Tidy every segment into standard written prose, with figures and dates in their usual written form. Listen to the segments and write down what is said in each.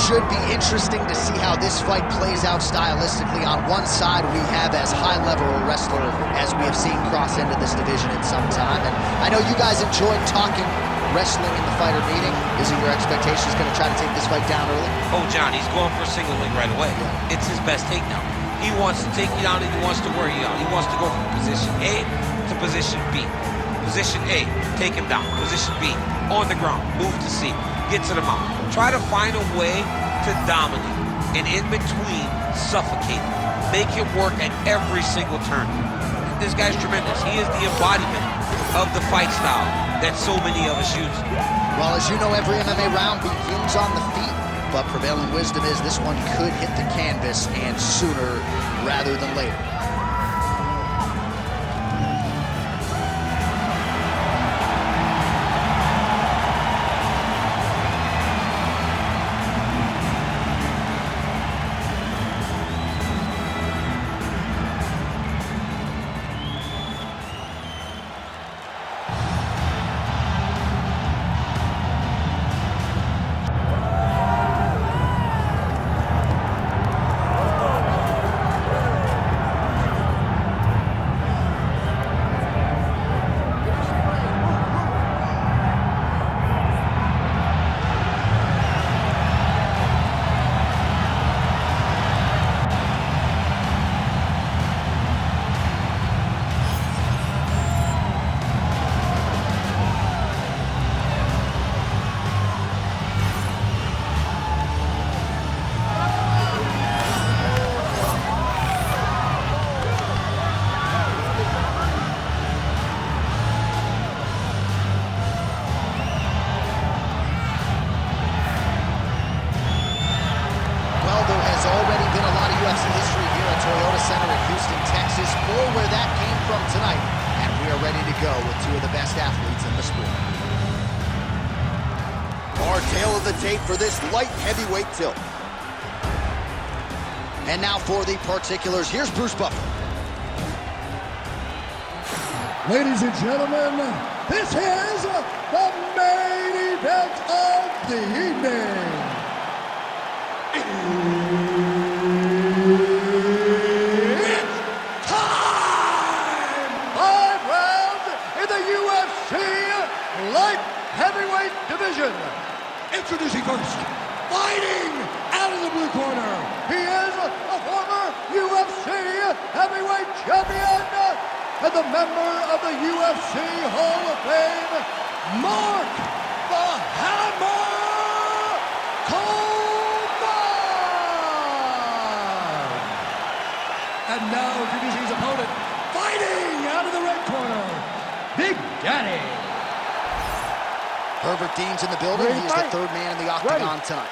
Should be interesting to see how this fight plays out stylistically. On one side, we have as high-level a wrestler as we have seen cross into this division in some time. And I know you guys enjoyed talking wrestling in the fighter meeting. Is it your expectations going to try to take this fight down early? Oh, John, he's going for a single leg right away. Yeah. It's his best takedown. He wants to take you down and he wants to wear you out. He wants to go from position A to position B. Position A, take him down. Position B, on the ground, move to C, get to the mount. Try to find a way to dominate, and in between, suffocate. Make him work at every single turn. This guy's tremendous. He is the embodiment of the fight style that so many of us use. Well, as you know, every MMA round begins on the feet, but prevailing wisdom is this one could hit the canvas, and sooner rather than later. Where that came from tonight, and we are ready to go with two of the best athletes in the sport. Our tail of the tape for this light heavyweight tilt. And now for the particulars, here's Bruce Buffer. Ladies and gentlemen, this is the main event of the evening. Heavyweight division. Introducing first, fighting out of the blue corner. He is a former UFC heavyweight champion and the member of the UFC Hall of Fame, Mark the Hammer Coleman. And now introducing his opponent, fighting out of the red corner, Big Daddy. Herbert Dean's in the building. He's the third man in the octagon tonight.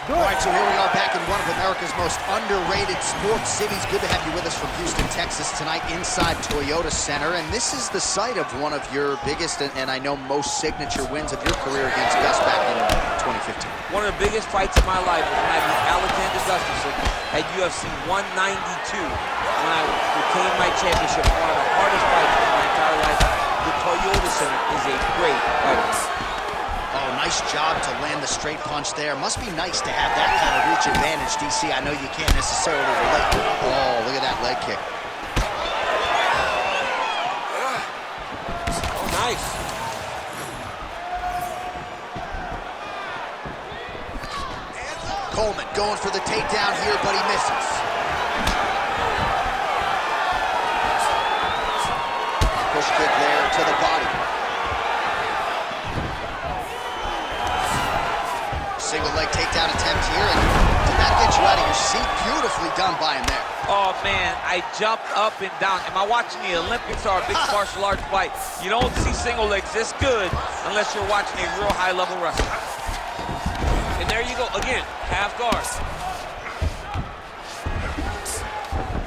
All right, so here we are back in one of America's most underrated sports cities. Good to have you with us from Houston, Texas tonight inside Toyota Center. And this is the site of one of your biggest and I know most signature wins of your career against Gus back in 2015. One of the biggest fights of my life was when I beat Alexander Gustafsson at UFC 192 when I retained my championship. One of the hardest fights of my entire life. The Toyota Center is a great fight. Oh, nice job to land the straight punch there. Must be nice to have that kind of reach advantage, DC. I know you can't necessarily relate. Oh, look at that leg kick. Oh, nice. Coleman going for the takedown here, but he misses. Push kick there to the body. Single leg takedown attempt here, and did that get you out of your seat? Beautifully done by him there. Oh, man, I jumped up and down. Am I watching the Olympics or a big martial arts fight? You don't see single legs this good unless you're watching a real high-level wrestler. And there you go, again, half guard.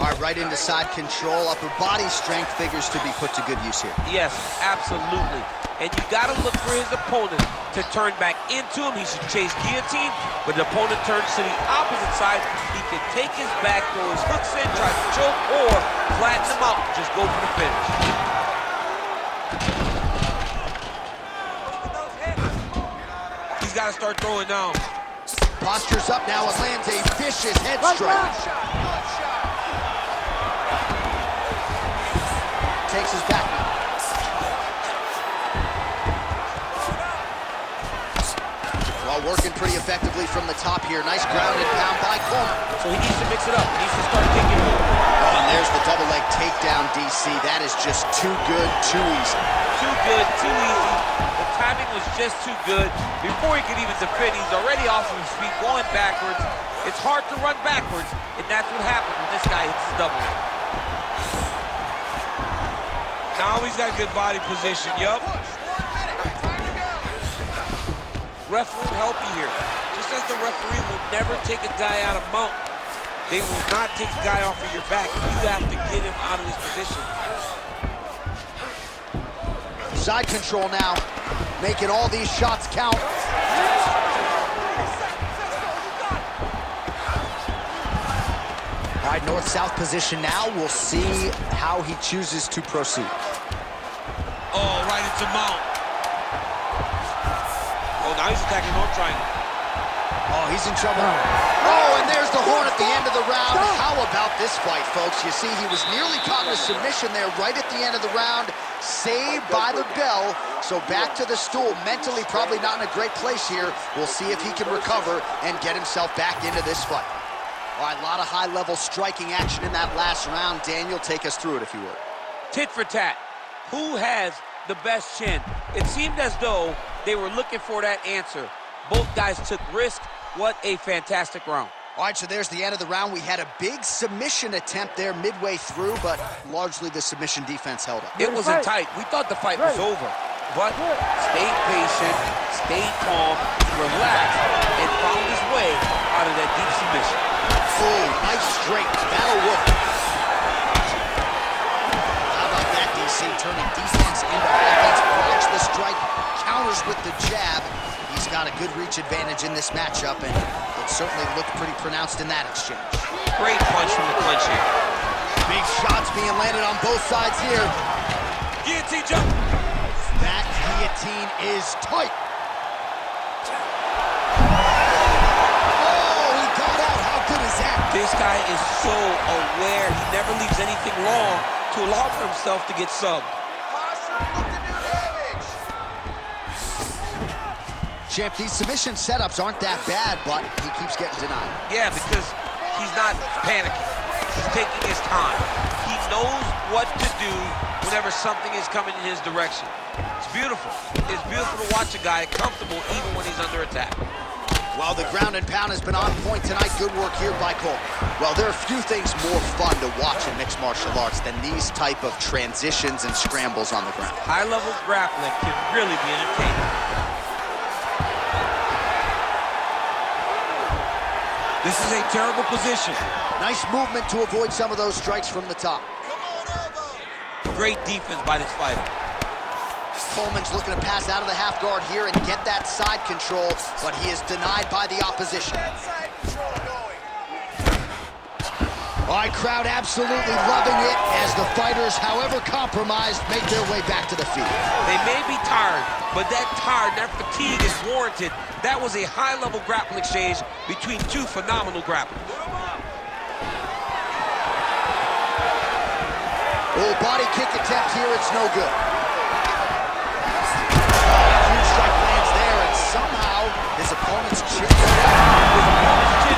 All right, right into side control. Upper body strength figures to be put to good use here. Yes, absolutely. And you got to look for his opponent to turn back into him. He should chase guillotine, but the opponent turns to the opposite side. He can take his back, throw his hooks in, try to choke, or flatten him out. Just go for the finish. He's got to start throwing down. Postures up now and lands a vicious head strike. Takes his back. Well, working pretty effectively from the top here. Nice ground and pound by Coleman. So he needs to mix it up. He needs to start kicking more. Oh, and there's the double leg takedown, DC. That is just too good, too easy. Too good, too easy. The timing was just too good. Before he could even defend, he's already off of his feet, going backwards. It's hard to run backwards, and that's what happens when this guy hits the double leg. Now he's got good body position, yup. Ref will help you here. Just as the referee will never take a guy out of mount, they will not take a guy off of your back. You have to get him out of this position. Side control now, making all these shots count. All right, north-south position now. We'll see how he chooses to proceed. Oh, right into mount. Oh, now he's attacking north triangle. Oh, he's in trouble. Oh, and there's the horn at the end of the round. How about this fight, folks? You see, he was nearly caught in a submission there right at the end of the round. Saved by the bell. So back to the stool. Mentally, probably not in a great place here. We'll see if he can recover and get himself back into this fight. All right, a lot of high-level striking action in that last round. Daniel, take us through it, if you would. Tit for tat. Who has the best chin? It seemed as though they were looking for that answer. Both guys took risk. What a fantastic round. All right, so there's the end of the round. We had a big submission attempt there midway through, but largely the submission defense held up. It wasn't tight. We thought the fight was over. But stayed patient, stayed calm, relaxed, and found his way out of that deep submission. Oh, nice straight. That'll work. How about that, DC? Turning defense into offense. Blocks the strike, counters with the jab. He's got a good reach advantage in this matchup, and it certainly looked pretty pronounced in that exchange. Great punch from the clinch here. Big shots being landed on both sides here. Guillotine jump. That guillotine is tight. This guy is so aware. He never leaves anything long to allow for himself to get subbed. Champ, these submission setups aren't that bad, but he keeps getting denied. Yeah, because he's not panicking. He's taking his time. He knows what to do whenever something is coming in his direction. It's beautiful. It's beautiful to watch a guy comfortable even when he's under attack. Well, the ground and pound has been on point tonight. Good work here by Coleman. Well, there are few things more fun to watch in mixed martial arts than these type of transitions and scrambles on the ground. High-level grappling can really be entertaining. This is a terrible position. Nice movement to avoid some of those strikes from the top. Great defense by this fighter. Coleman's looking to pass out of the half guard here and get that side control, but he is denied by the opposition. All right, crowd absolutely loving it as the fighters, however compromised, make their way back to the field. They may be tired, but that fatigue is warranted. That was a high-level grappling exchange between two phenomenal grapplers. Oh, body kick attempt here, it's no good. Somehow, his opponent's chin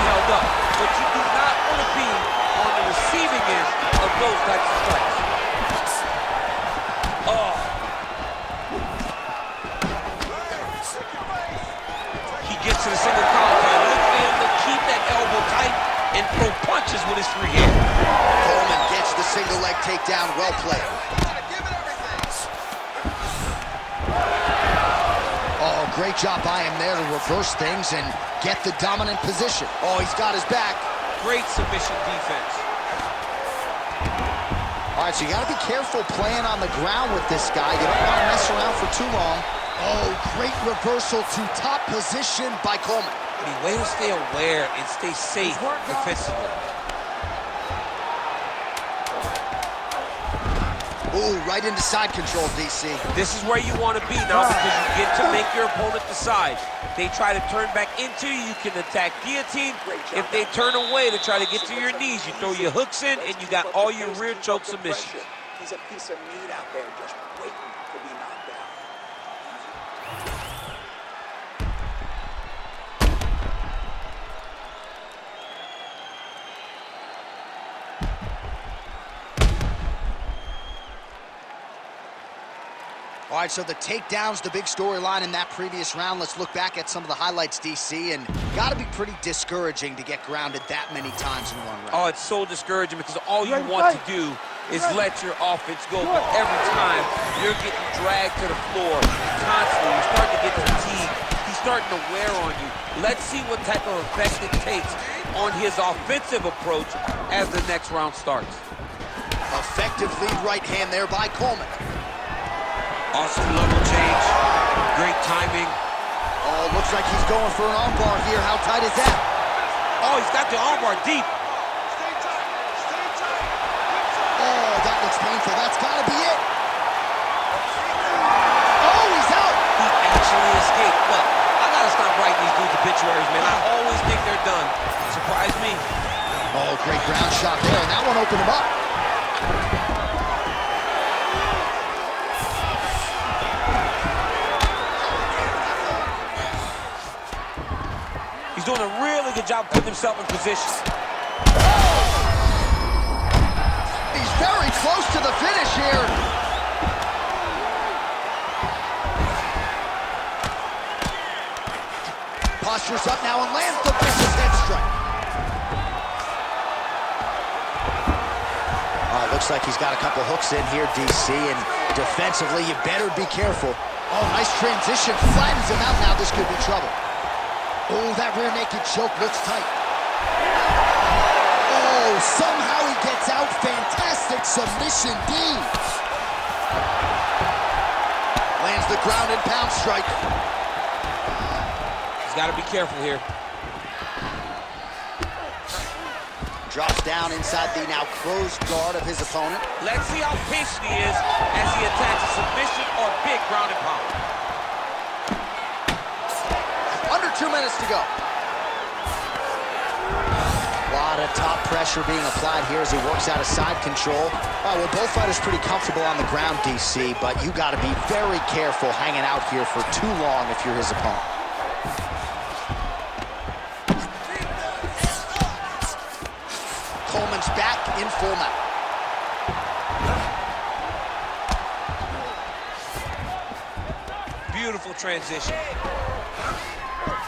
held up, but you do not want to be on the receiving end of those types of strikes. Oh. He gets to the single collar time. Look for him to keep that elbow tight and throw punches with his free hand. Coleman gets the single leg takedown, well played. Great job by him there to reverse things and get the dominant position. Oh, he's got his back. Great submission defense. All right, so you got to be careful playing on the ground with this guy. You don't want to mess around for too long. Oh, great reversal to top position by Coleman. I mean, way to stay aware and stay safe defensively. Ooh, right into side control, DC. This is where you want to be now because you get to make your opponent decide. If they try to turn back into you, you can attack guillotine. If they turn away to try to get to your knees, you throw your hooks in and you got all your rear choke submissions. He's a piece of meat out there just waiting to be knocked out. All right, so the takedown's the big storyline in that previous round. Let's look back at some of the highlights, DC, and got to be pretty discouraging to get grounded that many times in one round. Oh, it's so discouraging because all you want to do is let your offense go, but every time you're getting dragged to the floor constantly, you're starting to get fatigued. He's starting to wear on you. Let's see what type of effect it takes on his offensive approach as the next round starts. Effective lead right hand there by Coleman. Awesome level change. Great timing. Oh, looks like he's going for an armbar here. How tight is that? Oh, he's got the armbar deep. Oh, that looks painful. That's got to be it. Oh, he's out. He actually escaped. Look, I got to stop writing these dudes obituaries, man. I always think they're done. Surprise me. Oh, great ground shot there, and that one opened him up. He's doing a really good job putting himself in position. He's very close to the finish here. Postures up now and lands the vicious head strike. Looks like he's got a couple hooks in here, DC, and defensively, you better be careful. Oh, nice transition, flattens him out now. This could be trouble. Oh, that rear naked choke looks tight. Oh, somehow he gets out. Fantastic submission D. Lands the ground and pound strike. He's got to be careful here. Drops down inside the now closed guard of his opponent. Let's see how patient he is as he attacks a submission or big ground and pound. Under 2 minutes to go. A lot of top pressure being applied here as he works out of side control. Well, both fighters pretty comfortable on the ground, DC, but you got to be very careful hanging out here for too long if you're his opponent. Coleman's back in full mount. Beautiful transition.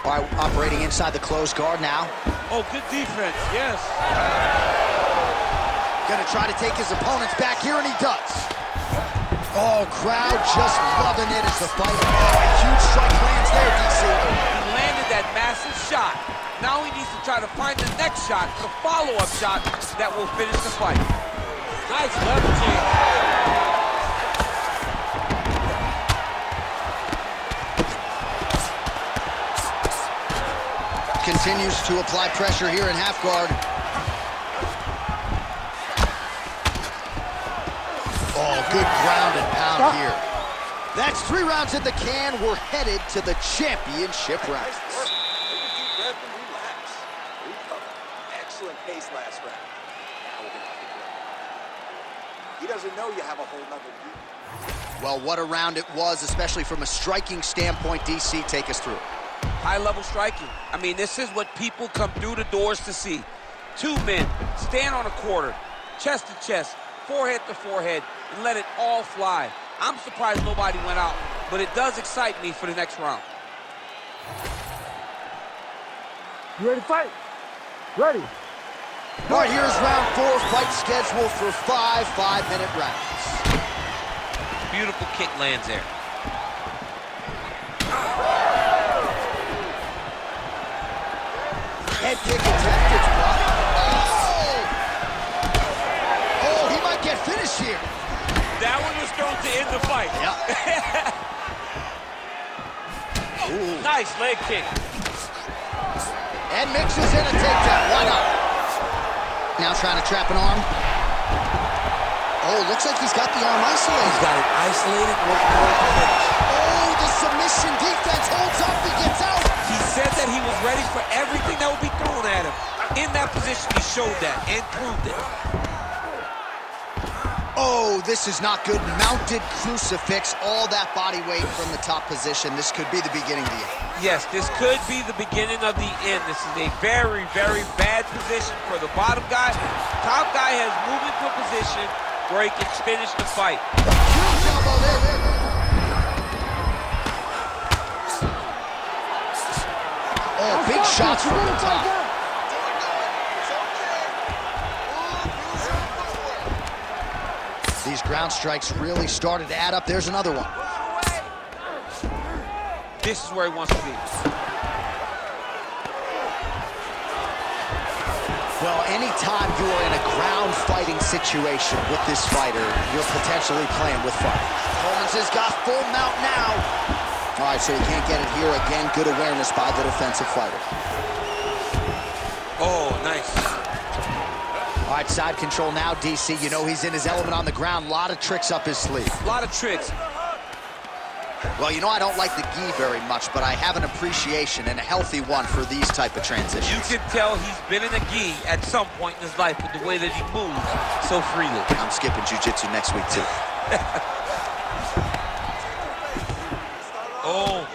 All right, operating inside the closed guard now. Oh, good defense, yes. Gonna try to take his opponents back here, and he does. Oh, crowd just loving it as the fight. Oh, a huge strike lands there, DC. He landed that massive shot. Now he needs to try to find the next shot, the follow-up shot that will finish the fight. Nice level change. Continues to apply pressure here in half guard. Oh, good ground and pound here. That's 3 rounds in the can. We're headed to the championship rounds. Excellent pace last round. Now we're going to have to play. He doesn't know you have a whole nother beat. Well, what a round it was, especially from a striking standpoint. DC, take us through. High-level striking. I mean, this is what people come through the doors to see. 2 men stand on a quarter, chest to chest, forehead to forehead, and let it all fly. I'm surprised nobody went out, but it does excite me for the next round. You ready to fight? Ready. All right, here's round 4, fight scheduled for 5 5-minute rounds. Beautiful kick lands there. Head kick attempted, blocked. Oh, he might get finished here. That one was thrown to end the fight. Yep. Nice leg kick. And mixes in a takedown. Why not? Now trying to trap an arm. Oh, looks like he's got the arm isolated. He's got it isolated, working towards the finish. Oh, the submission defense holds up, he gets out. He said that he was ready for everything that would be thrown at him. In that position, he showed that and proved it. Oh, this is not good. Mounted crucifix, all that body weight from the top position. This could be the beginning of the end. Yes, this could be the beginning of the end. This is a very, very bad position for the bottom guy. Top guy has moved into a position where he can finish the fight. Huge elbow there. Oh, big shots from the top. These ground strikes really started to add up. There's another one. This is where he wants to be. Well, anytime you are in a ground fighting situation with this fighter, you're potentially playing with fire. Coleman has got full mount now. All right, so he can't get it here. Again, good awareness by the defensive fighter. Oh, nice. All right, side control now, DC. You know he's in his element on the ground. A lot of tricks up his sleeve. A lot of tricks. Well, you know I don't like the gi very much, but I have an appreciation and a healthy one for these type of transitions. You can tell he's been in a gi at some point in his life with the way that he moves so freely. I'm skipping jiu-jitsu next week, too. Oh.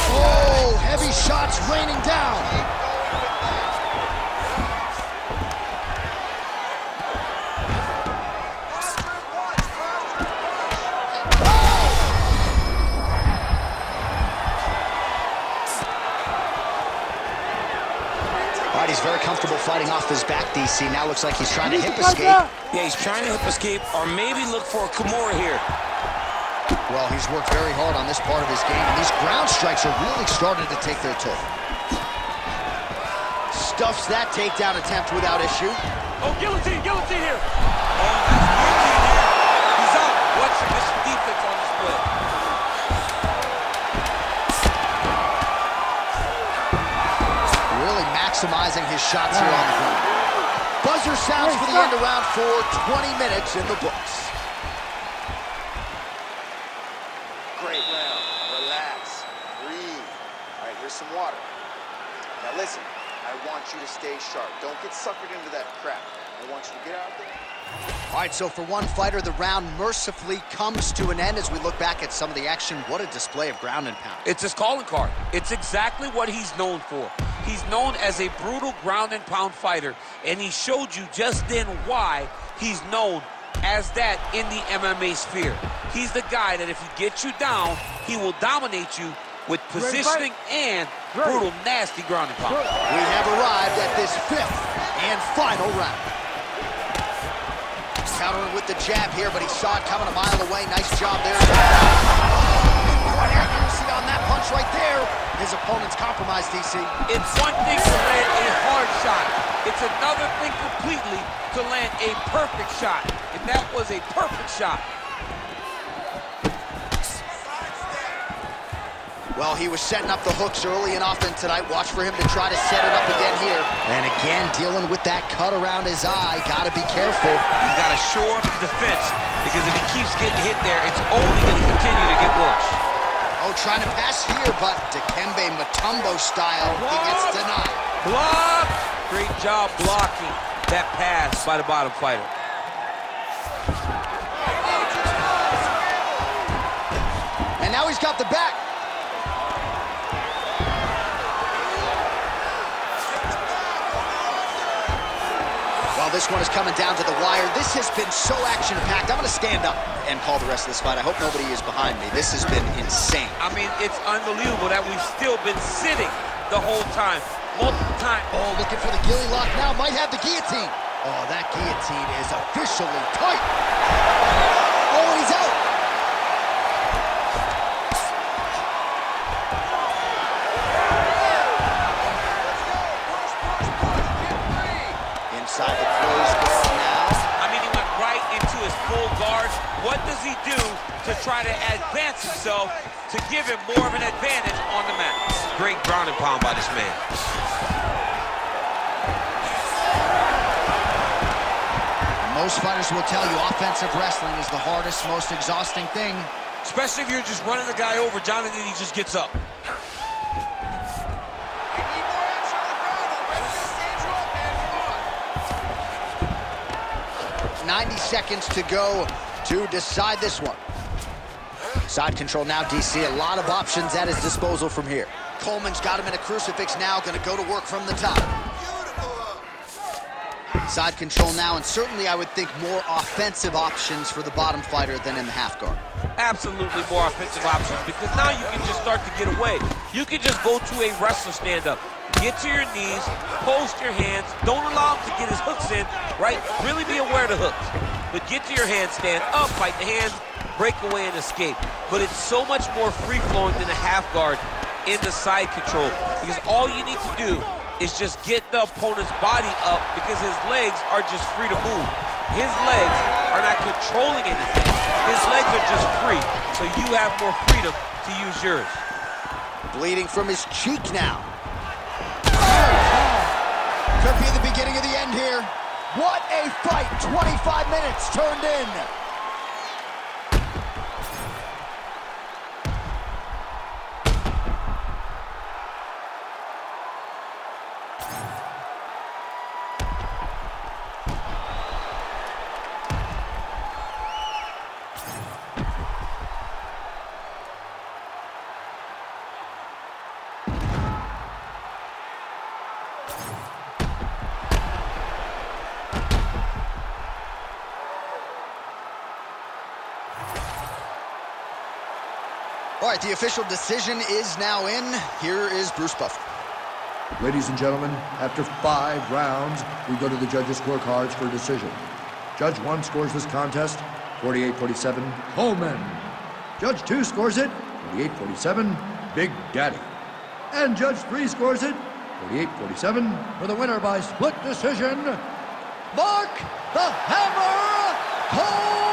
Oh, heavy shots raining down. He's very comfortable fighting off his back, DC. Now looks like he's trying to hip escape. Yeah, he's trying to hip escape or maybe look for a Kimura here. Well, he's worked very hard on this part of his game, and these ground strikes are really starting to take their toll. Stuffs that takedown attempt without issue. Oh, guillotine here. Oh, nice guillotine here. He's up. What submission defense on the split. Really maximizing his shots here on the ground. Buzzer sounds for the end of round 4, 20 minutes in the books. Great round. Relax. Breathe. All right, here's some water. Now listen, I want you to stay sharp. Don't get suckered into that crap. I want you to get out there. All right, so for one fighter, the round mercifully comes to an end as we look back at some of the action. What a display of ground and pound. It's his calling card. It's exactly what he's known for. He's known as a brutal ground and pound fighter, and he showed you just then why he's known as that in the MMA sphere. He's the guy that if he gets you down, he will dominate you with positioning and brutal, nasty ground and pound. We have arrived at this 5th and final round. Countering with the jab here, but he saw it coming a mile away. Nice job there. What accuracy on that punch right there. His opponent's compromised, DC. It's one thing to land a hard shot. It's another thing completely to land a perfect shot. And that was a perfect shot. Well, he was setting up the hooks early and often tonight. Watch for him to try to set it up again here. And again, dealing with that cut around his eye. Gotta be careful. He's got to shore up the defense, because if he keeps getting hit there, it's only going to continue to get worse. Oh, trying to pass here, but Dikembe Mutombo style, he gets denied. Block! Great job blocking that pass by the bottom fighter. And now he's got the back. Well, this one is coming down to the wire. This has been so action-packed. I'm going to stand up and call the rest of this fight. I hope nobody is behind me. This has been insane. I mean, it's unbelievable that we've still been sitting the whole time, multiple times. Oh, looking for the gilly lock now. Might have the guillotine. Oh, that guillotine is officially tight. Oh, and he's out. Inside the closed guard now. I mean, he went right into his full guard. What does he do to try to advance himself to give him more of an advantage on the mat? Great ground and pound by this man. Most fighters will tell you offensive wrestling is the hardest, most exhausting thing. Especially if you're just running the guy over, John, and then he just gets up. 90 seconds to go to decide this one. Side control now, DC. A lot of options at his disposal from here. Coleman's got him in a crucifix now, gonna go to work from the top. Side control now, and certainly I would think more offensive options for the bottom fighter than in the half guard. Absolutely more offensive options, because now you can just start to get away. You can just go to a wrestler stand-up. Get to your knees, post your hands, don't allow him to get his hooks in, right? Really be aware of the hooks. But get to your hands, stand up, fight the hands, break away and escape. But it's so much more free-flowing than a half guard in the side control, because all you need to do is just get the opponent's body up, because his legs are just free to move. His legs are not controlling anything. His legs are just free, so you have more freedom to use yours. Bleeding from his cheek now. Could be the beginning of the end here. What a fight. 25 minutes turned in. All right, the official decision is now in. Here is Bruce Buffer. Ladies and gentlemen, after 5 rounds, we go to the judges' scorecards for a decision. Judge 1 scores this contest 48-47, Coleman. Judge 2 scores it 48-47, Big Daddy. And Judge 3 scores it 48-47 for the winner by split decision, Mark the Hammer Coleman.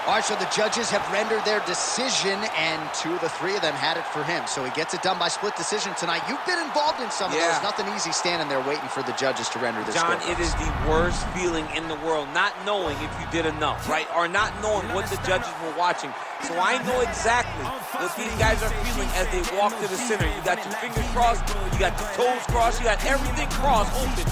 All right, so the judges have rendered their decision, and 2 of the 3 of them had it for him. So he gets it done by split decision tonight. You've been involved in some of those. Nothing easy standing there waiting for the judges to render this. John, it is the worst feeling in the world, not knowing if you did enough, right? Or not knowing what the judges were watching. So I know exactly what these guys are feeling as they walk to the center. You got your fingers crossed, you got your toes crossed, you got everything crossed open.